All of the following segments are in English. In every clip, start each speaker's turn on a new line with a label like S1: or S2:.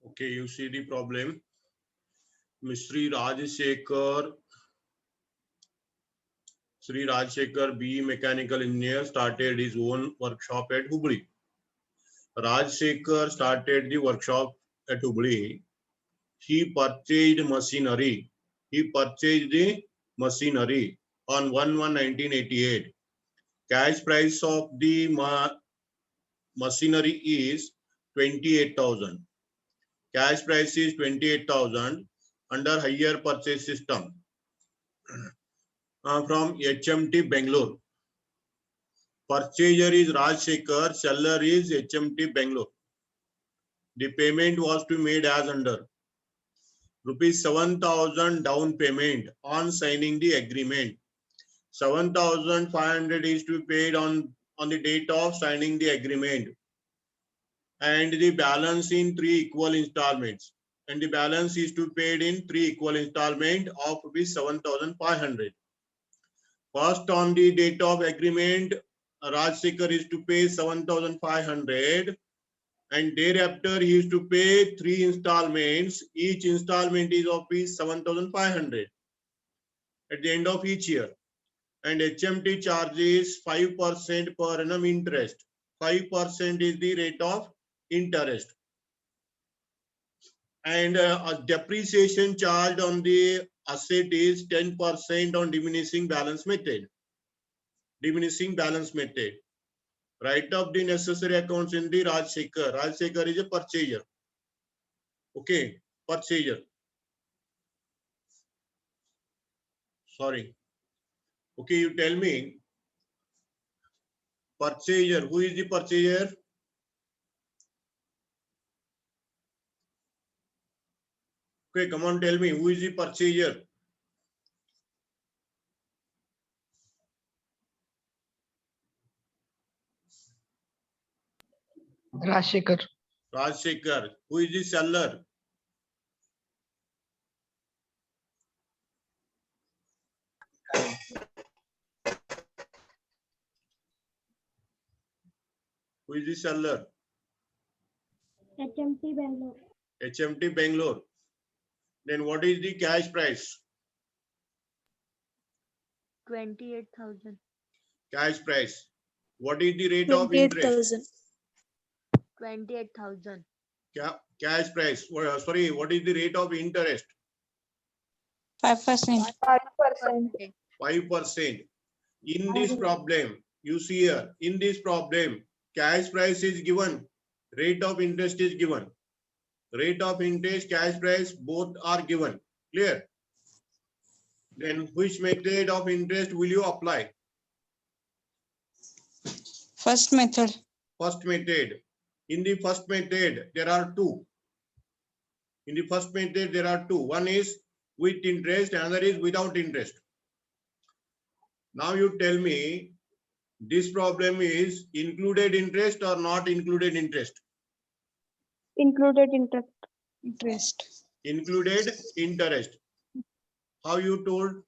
S1: Okay, you see the problem. Sri Rajshekar B, mechanical engineer, started his own workshop at Hubli. Rajshekar started the workshop at Hubli. He purchased machinery. On 1/1/1988. Cash price of the machinery is 28,000. Cash price is 28,000 under hire purchase system from HMT Bangalore. Purchaser is Rajshekar, seller is HMT Bangalore. The payment was to be made as under rupees 7,000 down payment on signing the agreement. 7,500 is to be paid on the date of signing the agreement, and the balance in 3 equal installments. And the balance is to be paid in 3 equal installment of rupees 7,500. First, on the date of agreement, Rajshekar is to pay 7,500, and thereafter he is to pay 3 installments. Each installment is of 7,500 at the end of each year. And HMT charges 5% per annum interest. 5% is the rate of interest. And a depreciation charged on the asset is 10% on diminishing balance method. Write up the necessary accounts in the Rajshekar. Rajshekar is a purchaser. Okay, purchaser. Sorry. Okay, you tell me. Purchaser. Who is the purchaser? Okay, come on, tell me. Who is the purchaser?
S2: Rajshekar.
S1: Rajshekar. Who is the seller? Who is the seller?
S3: HMT Bangalore.
S1: HMT Bangalore. Then what is the cash price?
S3: 28,000.
S1: Cash price. What is the rate of interest?
S3: 28,000.
S1: Cash price. Sorry, what is the rate of interest?
S4: 5%.
S1: 5%. In this problem, you see here, in this problem, cash price is given, rate of interest is given. Rate of interest, cash price, both are given. Clear? Then which method of interest will you apply?
S4: First method.
S1: First method. In the first method, there are two. In the first method, there are two. One is with interest, another is without interest. Now you tell me, this problem is included interest or not included interest?
S3: Included interest.
S4: Interest.
S1: Included interest. How you told?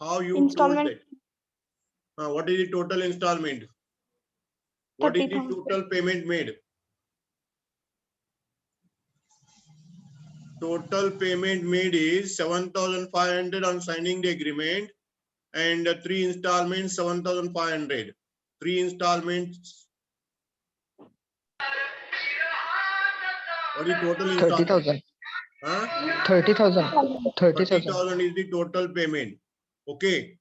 S1: How you
S3: Installment.
S1: told that? What is the total installment? What is the
S3: 30,000.
S1: total payment made? Total payment made is 7,500 on signing the agreement, and 3 installments 7,500. 3 installments. What is total installment?
S2: 30,000.
S1: Huh?
S2: 30,000. 30,000.
S1: 30,000 is the total payment. Okay.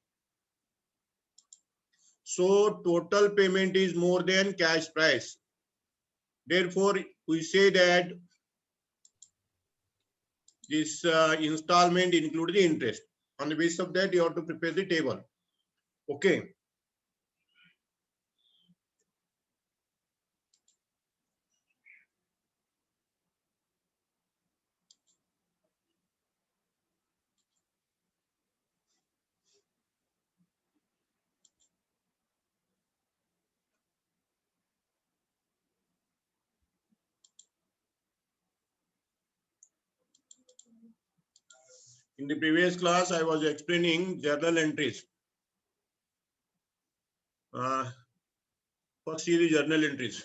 S1: So total payment is more than cash price. Therefore, we say that this installment includes the interest. On the basis of that, you have to prepare the table. Okay. In the previous class, I was explaining journal entries. First see the journal entries.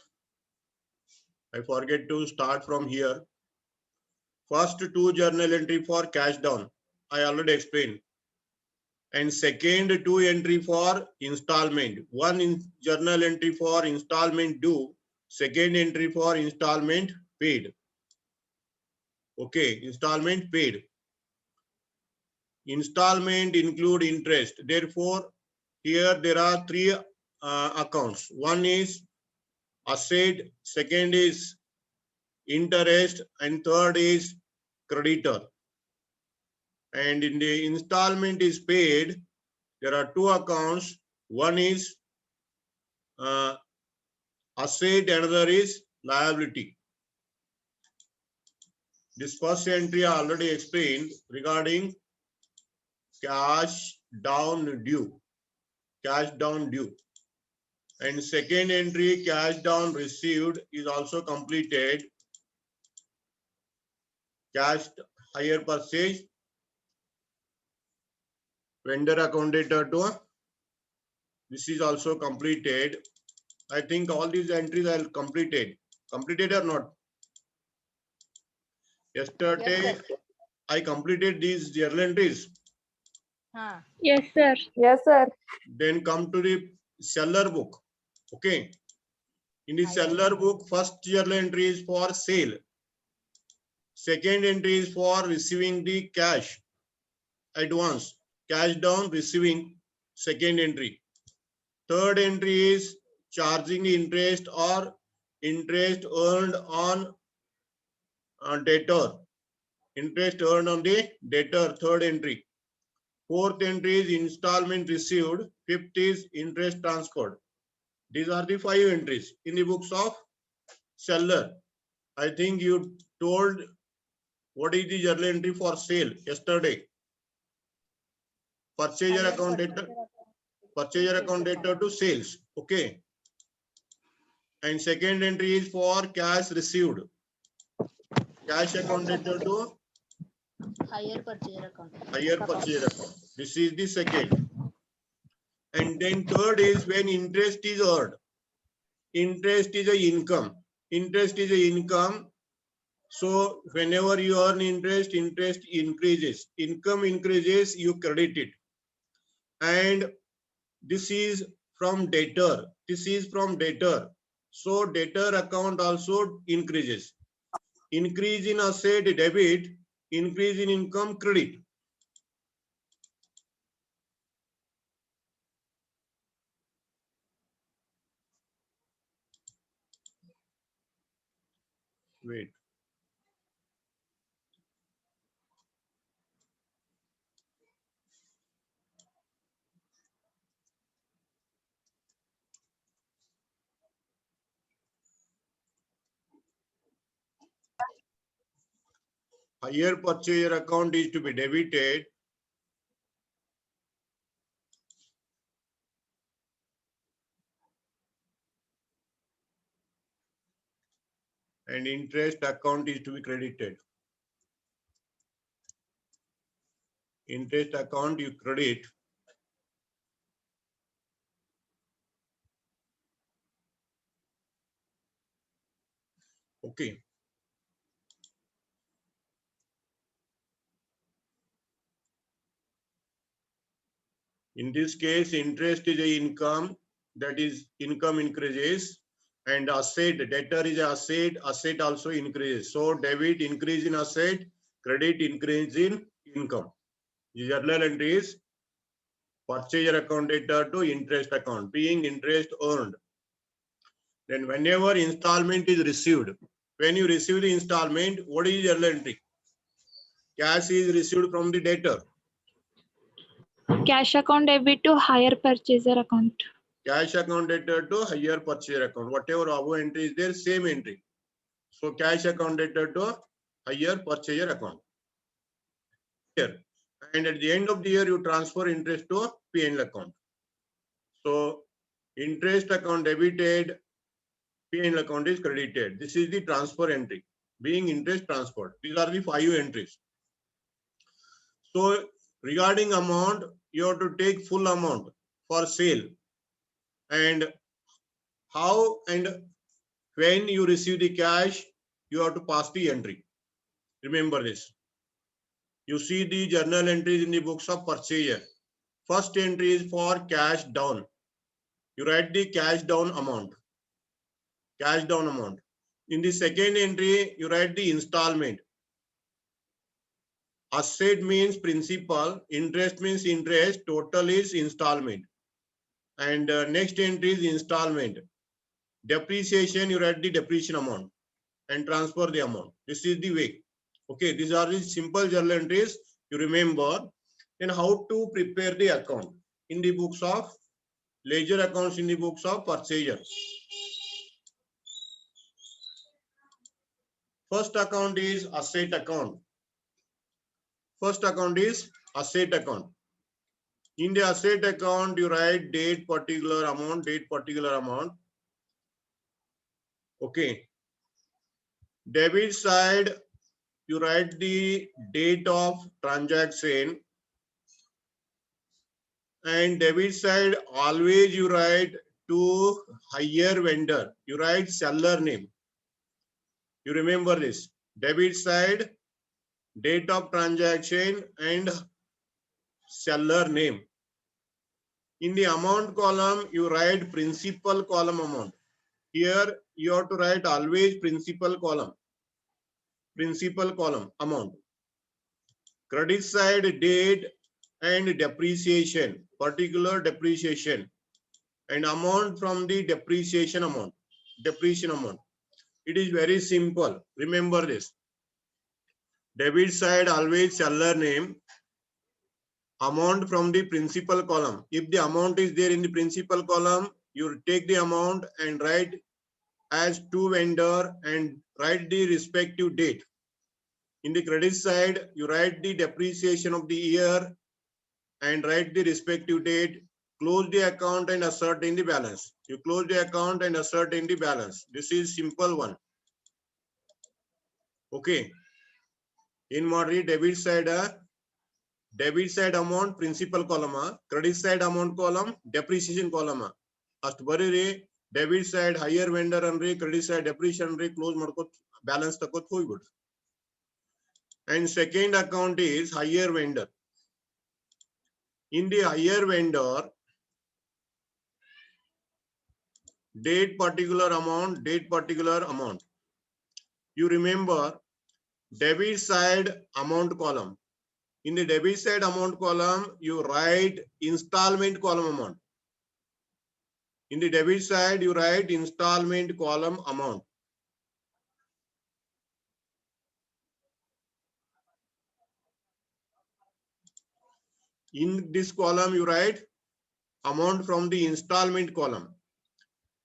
S1: I forget to start from here. First two journal entry for cash down. I already explained. And second two entry for installment. One in journal entry for installment due. Second entry for installment paid. Okay, installment paid. Installment include interest. Therefore, here there are three accounts. One is asset, second is interest, and third is creditor. And in the installment is paid, there are two accounts. One is asset, another is liability. This first entry I already explained regarding cash down due. Cash down due. And second entry, cash down received, is also completed. Cash hire purchase, vendor account data to, this is also completed. I think all these entries are completed. Completed or not? Yesterday,
S5: Yes,
S1: I completed these journal entries.
S3: Yes, sir.
S5: Yes, sir.
S1: Then come to the seller book. Okay. In the seller book, first journal entry is for sale. Second entry is for receiving the cash advance. Cash down receiving, second entry. Third entry is charging the interest or interest earned on debtor. Interest earned on the debtor, third entry. Fourth entry is installment received. Fifth is interest transferred. These are the 5 entries in the books of seller. I think you told what is the journal entry for sale yesterday. Purchaser account debtor. Purchaser account debtor to sales. Okay. And second entry is for cash received. Cash account debtor to
S5: Higher purchaser account.
S1: higher purchaser account. This is the second. And then third is when interest is earned. Interest is a income. Interest is a income. So whenever you earn interest, interest increases. Income increases, you credit it. And this is from debtor. This is from debtor. So debtor account also increases. Increase in asset debit, increase in income credit. Wait. Higher purchaser account is to be debited. And interest account is to be credited. Interest account you credit. Okay. In this case, interest is a income, that is income increases, and asset, debtor is asset, asset also increases. So debit increase in asset, credit increase in income. The journal entry is purchaser account data to interest account, being interest earned. Then whenever installment is received, when you receive the installment, what is the journal entry? Cash is received from the debtor.
S3: Cash account debit to higher purchaser account.
S1: Cash account debtor to higher purchaser account. Whatever above entry is there, same entry. So cash account debtor to higher purchaser account. Here. And at the end of the year, you transfer interest to P&L account. So interest account debited, P&L account is credited. This is the transfer entry, being interest transferred. These are the 5 entries. So regarding amount, you have to take full amount for sale. And how and when you receive the cash, you have to pass the entry. Remember this. You see the journal entries in the books of purchaser. First entry is for cash down. You write the cash down amount. Cash down amount. In the second entry, you write the installment. Asset means principal, interest means interest, total is installment. And next entry is installment. Depreciation, you write the depreciation amount and transfer the amount. This is the way. Okay, these are the simple journal entries you remember. Then how to prepare the account in the books of ledger accounts, in the books of purchaser. First account is asset account. First account is asset account. In the asset account, you write date particular amount, date particular amount. Okay. Debit side, you write the date of transaction. And debit side, always you write to higher vendor. You write seller name. You remember this. Debit side, date of transaction and seller name. In the amount column, you write principal column amount. Here you have to write always principal column. Principal column amount. Credit side, date and depreciation, particular depreciation, and amount from the depreciation amount. Depreciation amount. It is very simple. Remember this. Debit side always seller name. Amount from the principal column. If the amount is there in the principal column, you take the amount and write as to vendor and write the respective date. In the credit side, you write the depreciation of the year and write the respective date. Close the account and assert in the balance. You close the account and assert in the balance. This is simple one. Okay. In moderate debit side amount principal column, credit side amount column, depreciation column. Ast bari debit side higher vendor and credit side depreciation close marko balance takot hoibidu. And second account is higher vendor. In the higher vendor, date particular amount, date particular amount. You remember debit side amount column. In the debit side amount column, you write installment column amount. In the debit side, you write installment column amount. In this column, you write amount from the installment column.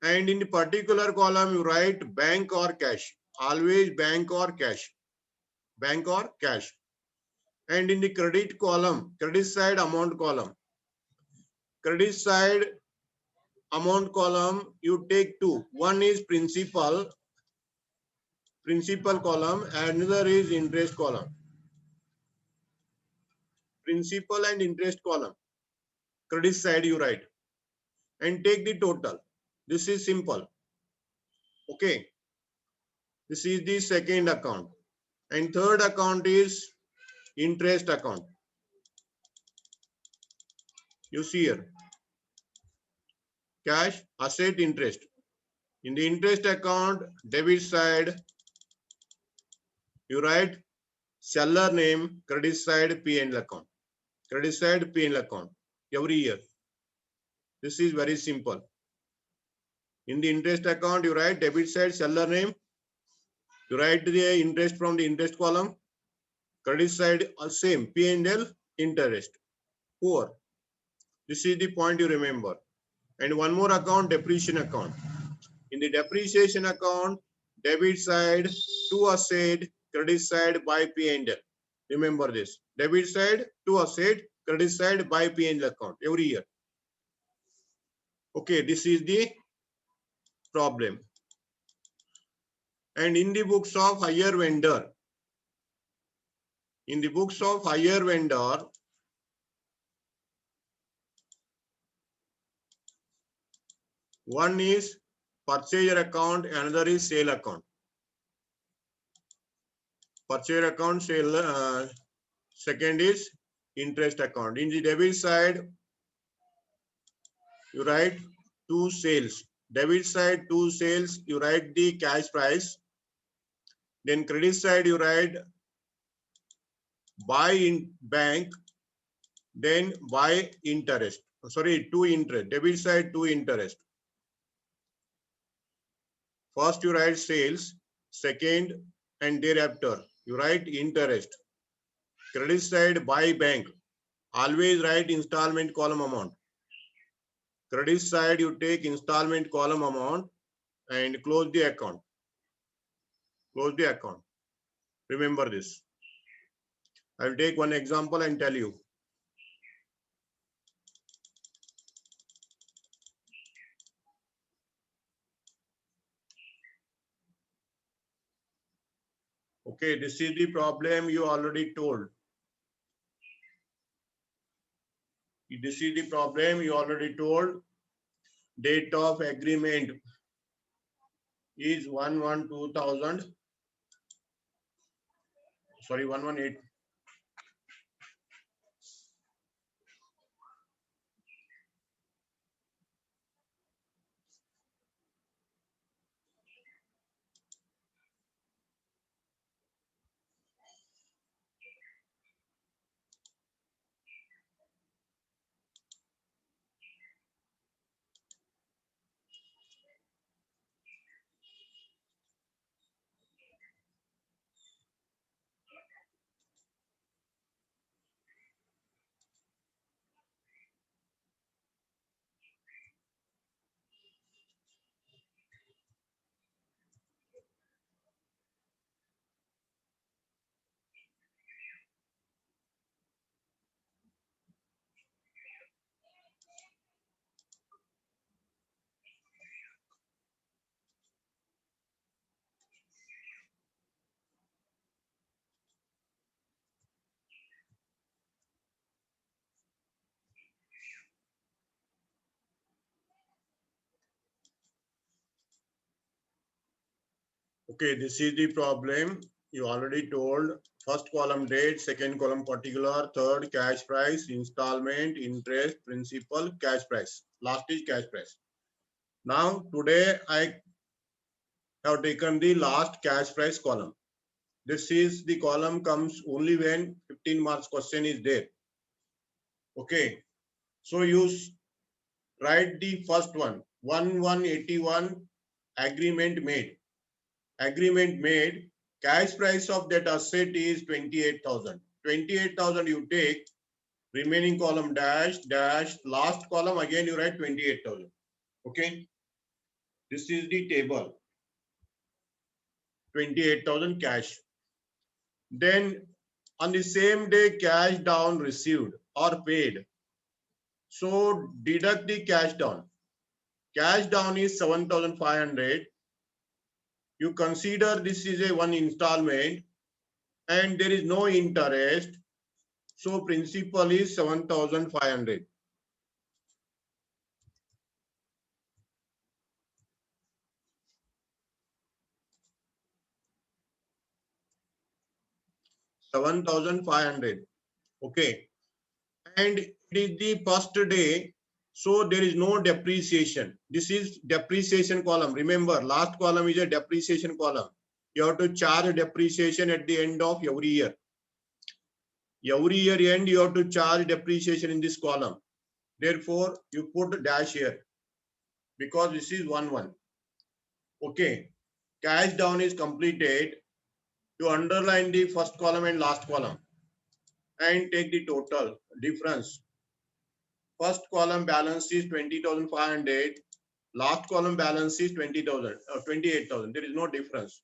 S1: And in the particular column, you write bank or cash. Always bank or cash. Bank or cash. And in the credit column, credit side amount column. Credit side amount column, you take two. One is principal column, and another is interest column. Principal and interest column. Credit side you write. And take the total. This is simple. Okay. This is the second account. And third account is interest account. You see here. Cash, asset, interest. In the interest account, debit side, you write seller name, credit side P&L account. Credit side P&L account every year. This is very simple. In the interest account, you write debit side seller name. You write the interest from the interest column. Credit side same P&L interest. Poor. This is the point you remember. And one more account, depreciation account. In the depreciation account, debit side to asset, credit side by P&L. Remember this. Debit side to asset, credit side by P&L account every year. Okay, this is the problem. And in the books of hire vendor, in the books of hire vendor, one is purchaser account, another is sale account. Purchaser account, sale, second is interest account. In the debit side, you write two sales. Debit side, two sales, you write the cash price. Then credit side, you write buy in bank, then buy interest. Sorry, two interest. Debit side, two interest. First, you write sales. Second, and thereafter, you write interest. Credit side, buy bank. Always write installment column amount. Credit side, you take installment column amount and close the account. Close the account. Remember this. I will take one example and tell you. Okay, this is the problem you already told. This is the problem you already told. Date of agreement is 1/1/2000. Sorry, 1/1/8. Okay, this is the problem you already told. First column date, second column particular, third cash price, installment, interest, principal, cash price. Last is cash price. Now today I have taken the last cash price column. This is the column comes only when 15 marks question is there. Okay, so you write the first one, 1/1/81 agreement made. Agreement made, cash price of that asset is 28,000. 28,000 you take, remaining column dash, dash, last column again you write 28,000. Okay, this is the table. 28,000 cash. Then on the same day cash down received or paid. So deduct the cash down. Cash down is 7,500. You consider this is a one installment and there is no interest. So principal is 7,500. $7,500. Okay. And it is the first day. So there is no depreciation. This is depreciation column. Remember, last column is a depreciation column. You have to charge depreciation at the end of every year. Every year end, you have to charge depreciation in this column. Therefore, you put dash here because this is 1-1. Okay. Cash down is completed. You underline the first column and last column and take the total difference. First column balance is 20,500. Last column balance is 20,000 or 28,000. There is no difference.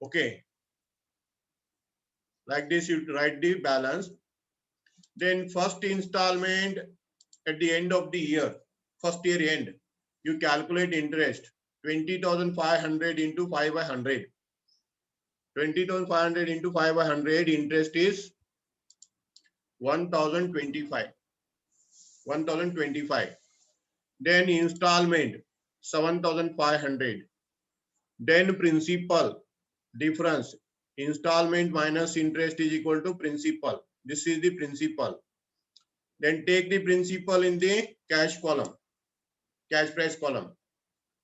S1: Okay. Like this, you write the balance. Then first installment at the end of the year, first year end, you calculate interest. 20,500 into 5 by 100. 20,500 into 5 by 100, interest is 1,025. 1,025. Then installment 7,500. Then principal difference. Installment minus interest is equal to principal. This is the principal. Then take the principal in the cash column, cash price column.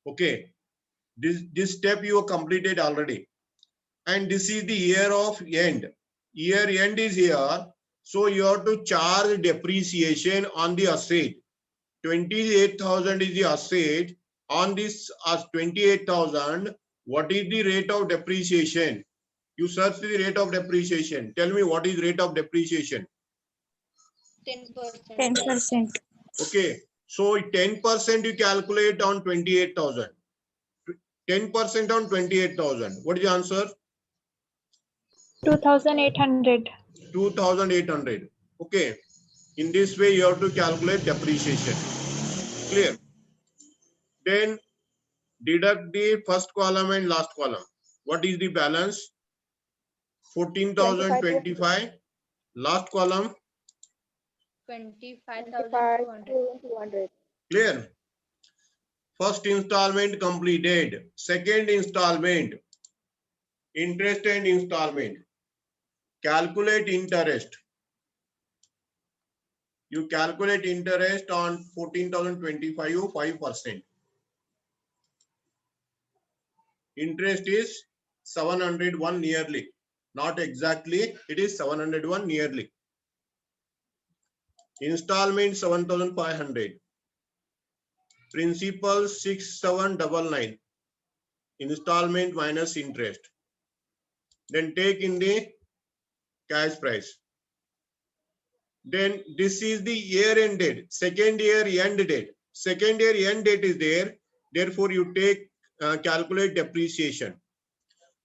S1: Okay. This step you have completed already. And this is the year of end. Year end is here. So you have to charge depreciation on the asset. 28,000 is the asset. On this 28,000, what is the rate of depreciation? You search the rate of depreciation. Tell me what is rate of depreciation.
S5: 10%.
S4: 10%.
S1: Okay. So 10% you calculate on 28,000. 10% on 28,000. What is the answer?
S3: 2,800.
S1: 2,800. Okay. In this way, you have to calculate depreciation. Clear? Then deduct the first column and last column. What is the balance? 14,025. Last column.
S5: 25,200.
S1: Clear? First installment completed. Second installment. Interest and installment. Calculate interest. You calculate interest on 14,025, 5%. Interest is 701 nearly. Not exactly, it is 701 nearly. Installment 7,500. Principal 6,799. Installment minus interest. Then take in the cash price. Then this is the year end date, second year end date. Second year end date is there. Therefore, you take calculate depreciation.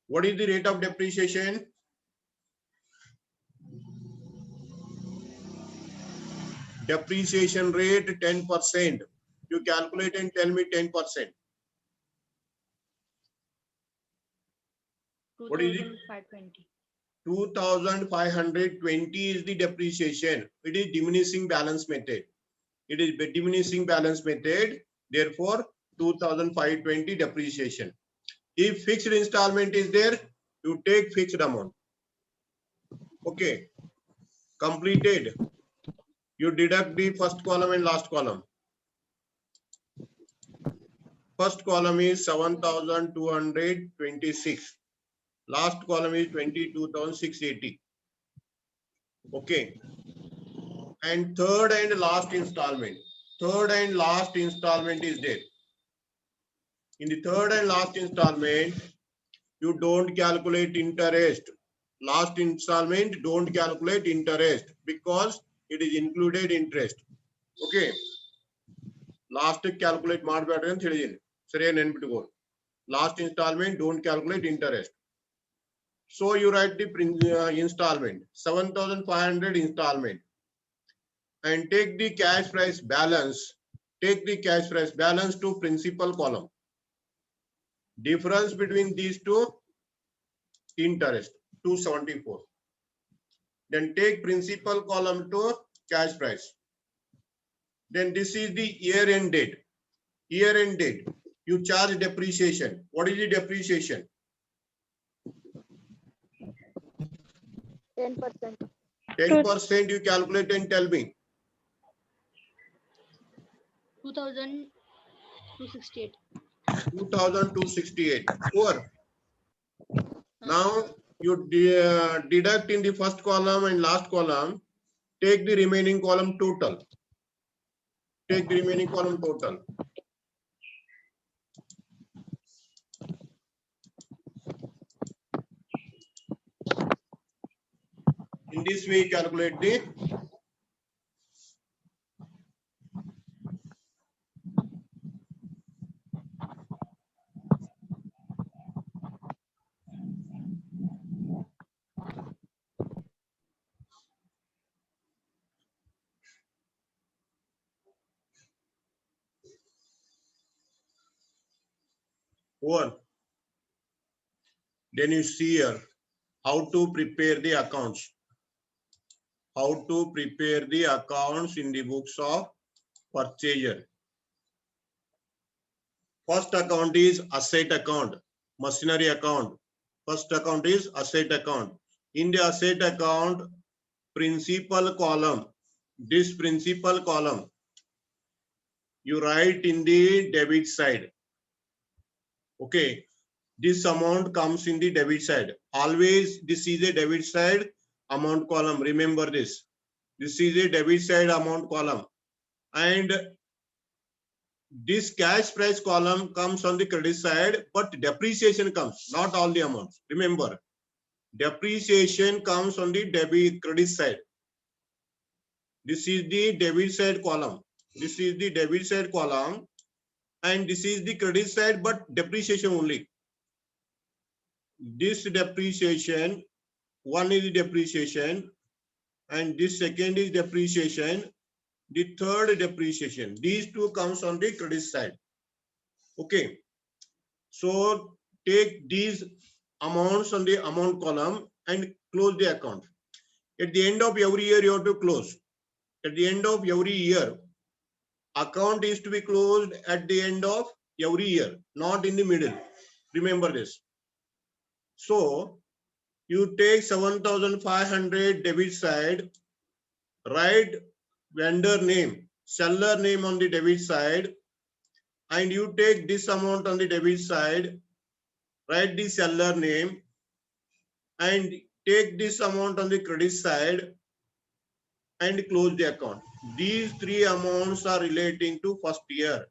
S1: What is the rate of depreciation? Depreciation rate 10%. You calculate and tell me 10%. What is it?
S5: 2,520.
S1: 2,520 is the depreciation. It is diminishing balance method. It is diminishing balance method. Therefore, 2,520 depreciation. If fixed installment is there, you take fixed amount. Okay. Completed. You deduct the first column and last column. First column is 7,226. Last column is 22,680. Okay. And third and last installment. Third and last installment is there. In the third and last installment, you don't calculate interest. Last installment, don't calculate interest because it is included interest. Okay. Last calculate ಮಾಡಬೇಡ್ರಿ ಅಂತ ಹೇಳಿದೀನಿ. ಸರಿಯಾಗಿ ನೆನಪಿಟ್ಕೋ. Last installment, don't calculate interest. So you write the installment, 7,500 installment, and take the cash price balance. Take the cash price balance to principal column. Difference between these two, interest, 274. Then take principal column to cash price. Then this is the year end date. Year end date. You charge depreciation. What is the depreciation?
S5: 10%.
S1: 10% you calculate and tell me.
S5: 2,268.
S1: 2,268. Over. Now You deduct in the first column and last column, take the remaining column total. Take the remaining column total. In this way, calculate the one. Then you see here how to prepare the accounts. How to prepare the accounts in the books of purchaser. First account is asset account, machinery account. First account is asset account. In the asset account, principal column, this principal column, you write in the debit side. Okay, this amount comes in the debit side. Always this is a debit side amount column. Remember this. This is a debit side amount column. And this cash price column comes on the credit side, but depreciation comes, not all the amounts. Remember, depreciation comes on the debit credit side. This is the debit side column. This is the debit side column, and this is the credit side, but depreciation only. This depreciation, one is depreciation, and this second is depreciation. The third depreciation. These two comes on the credit side. Okay. So take these amounts on the amount column and close the account. At the end of every year, you have to close. At the end of every year, account is to be closed at the end of every year, not in the middle. Remember this. So you take 7,500 debit side, write vendor name, seller name on the debit side, and you take this amount on the debit side, write the seller name, and take this amount on the credit side and close the account. These three amounts are relating to first year.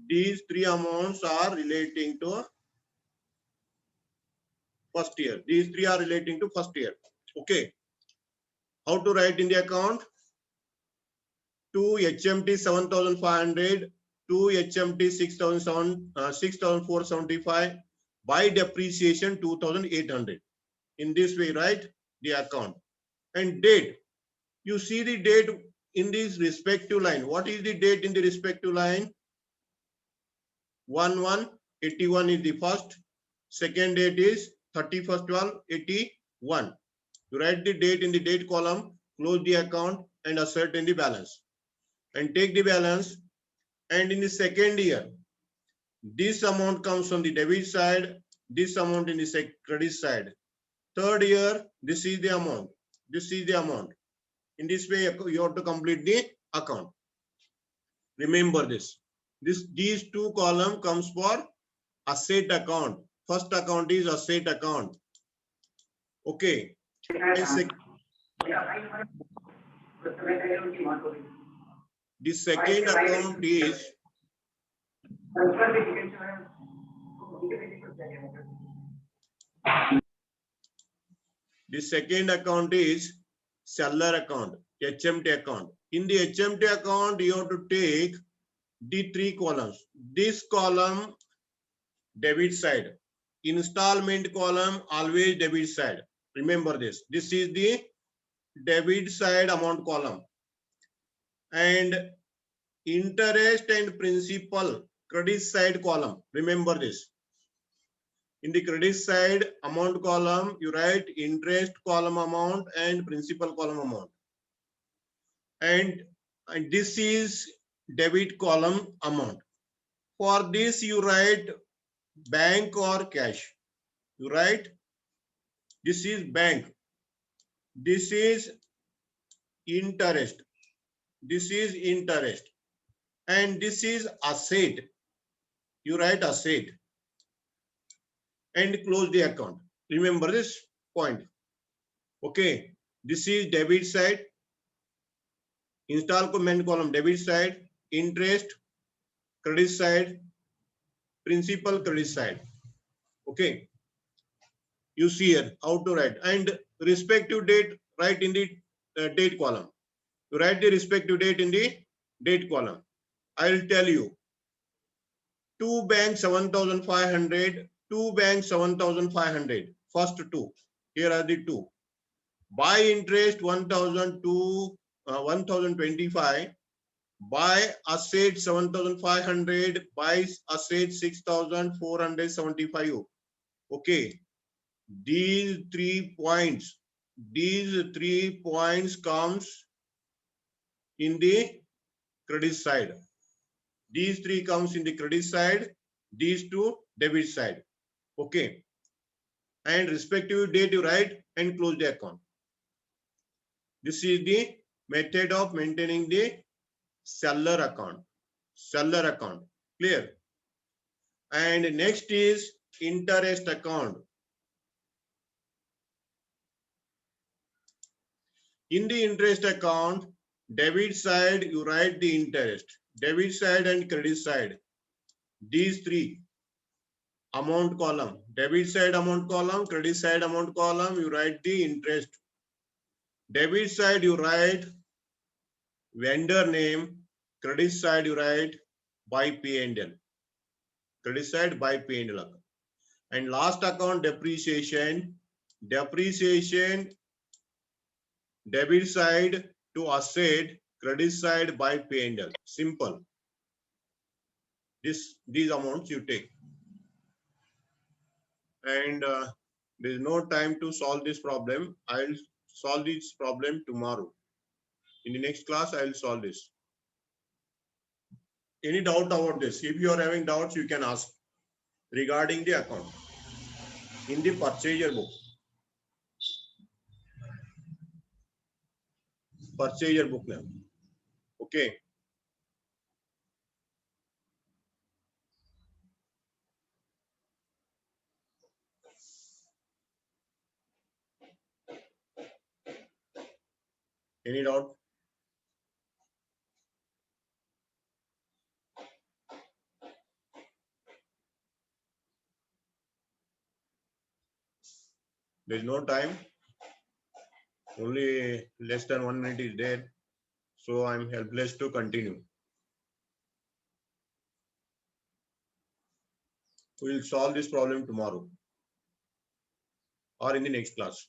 S1: These three amounts are relating to first year. These three are relating to first year. Okay. How to write in the account? To HMT 7,500, to HMT 6,475, by depreciation 2,800. In this way, write the account. And date. You see the date in this respective line. What is the date in the respective line? 1/1/81 is the first. Second date is 31/12/81. You write the date in the date column, close the account, and ascertain the balance. And take the balance. And in the second year, this amount comes on the debit side, this amount in the credit side. Third year, this is the amount. This is the amount. In this way, you have to complete the account. Remember this. These two columns comes for asset account. First account is asset account. Okay. The second account is seller account, HMT account. In the HMT account, you have to take the three columns. This column, debit side. Installment column, always debit side. Remember this. This is the debit side amount column. And interest and principal, credit side column. Remember this. In the credit side amount column, you write interest column amount and principal column amount. And this is debit column amount. For this, you write bank or cash. You write, this is bank. This is interest. This is interest. And this is asset. You write asset. And close the account. Remember this point. Okay, this is debit side. Installment column debit side, interest credit side, principal credit side. Okay, you see here how to write, and respective date write in the date column. You write the respective date in the date column. I will tell you. 2 banks 7,500, 2 banks 7,500. First two. Here are the two. Buy interest 1,025. Buy asset 7,500. Buys asset 6,475. Okay. These 3 points. These 3 points comes in the credit side. These 3 comes in the credit side. These 2 debit side. Okay. And respective date you write and close the account. This is the method of maintaining the seller account. Seller account. Clear? And next is interest account. In the interest account, debit side you write the interest. Debit side and credit side. These 3. Amount column. Debit side amount column, credit side amount column, you write the interest. Debit side you write vendor name, credit side you write by P&L. Credit side by P&L account. And last account depreciation. Depreciation debit side to asset, credit side by P&L. Simple. These amounts you take. And there is no time to solve this problem. I'll solve this problem tomorrow. In the next class, I will solve this. Any doubt about this? If you are having doubts, you can ask regarding the account in the purchaser book. Purchaser book now. Okay. Any doubt? There is no time. Only less than 1 minute is there. So I'm helpless to continue. We will solve this problem tomorrow or in the next class.